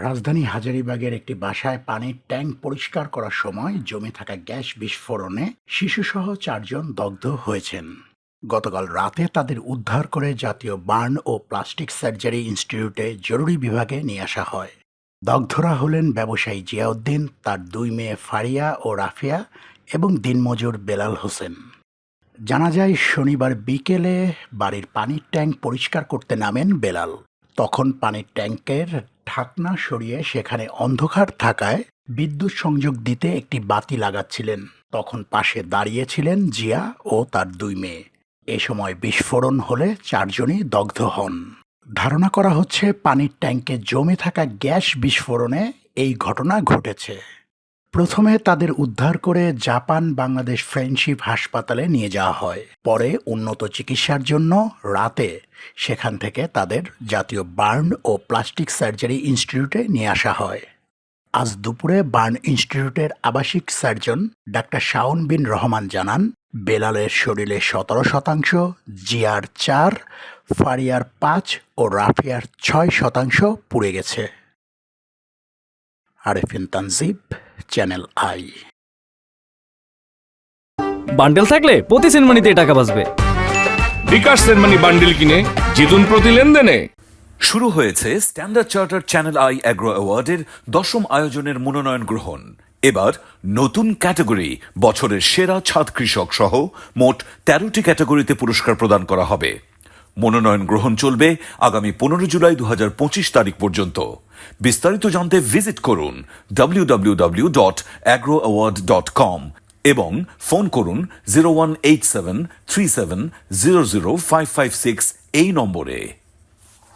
রাজধানী হাজারীবাগের একটি বাসায় পানির ট্যাঙ্ক পরিষ্কার করার সময় জমে থাকা গ্যাস বিস্ফোরণে শিশুসহ ৪ জন দগ্ধ হয়েছেন। গতকাল রাতে তাদের উদ্ধার করে জাতীয় বার্ন ও প্লাস্টিক সার্জারি ইনস্টিটিউটে জরুরি বিভাগে নিয়ে আসা হয়। দগ্ধরা হলেন ব্যবসায়ী জিয়াউদ্দিন, তার ২ মেয়ে ফারিয়া ও রাফিয়া এবং দিনমজুর বেলাল হোসেন। জানা যায় শনিবার বিকেলে বাড়ির পানির ট্যাঙ্ক পরিষ্কার করতে নামেন বেলাল। তখন পানির ট্যাঙ্কের ঢাকনা সরিয়ে সেখানে অন্ধকার থাকায় বিদ্যুৎ সংযোগ দিতে একটি বাতি লাগাচ্ছিলেন। তখন পাশে দাঁড়িয়েছিলেন জিয়া ও তার ২ মেয়ে। এ সময় বিস্ফোরণ হলে ৪ জনই দগ্ধ হন। ধারণা করা হচ্ছে পানির ট্যাঙ্কে জমে থাকা গ্যাস বিস্ফোরণে এই ঘটনা ঘটেছে। প্রথমে তাদের উদ্ধার করে জাপান বাংলাদেশ ফ্রেন্ডশিপ হাসপাতালে নিয়ে যাওয়া হয়। পরে উন্নত চিকিৎসার জন্য রাতে সেখান থেকে তাদের জাতীয় বার্ন ও প্লাস্টিক সার্জারি ইনস্টিটিউটে নিয়ে আসা হয়। আজ দুপুরে বার্ন ইনস্টিটিউটের আবাসিক সার্জন ডাক্তার শাওন বিন রহমান জানান, বেলালের শরীরে ১৭%, জিয়ার ৪, ফারিয়ার ৫ ও রাফিয়ার ৬% পুড়ে গেছে। Arefin Tanjib, channel I. Bundle থাকলে প্রতি সেনমানিতে টাকা বাঁচবে। বিকাশ সেনমানি বান্ডেল কিনে জিতুন প্রতি লেনদেনে। শুরু হয়েছে Standard Charter channel I agro অ্যাওয়ার্ডের ১০ম আয়োজনের মনোনয়ন গ্রহণ। এবার নতুন ক্যাটাগরি বছরের সেরা ছাদ কৃষক সহ মোট ১৩টি ক্যাটাগরিতে পুরস্কার প্রদান করা হবে। মনোনয়ন গ্রহণ চলবে আগামী ১৫ জুলাই ২০২৫ তারিখ পর্যন্ত। বিস্তারিত জানতে ভিজিট করুন www.agroaward.com এবং ফোন করুন 018737000556 এই নম্বরে।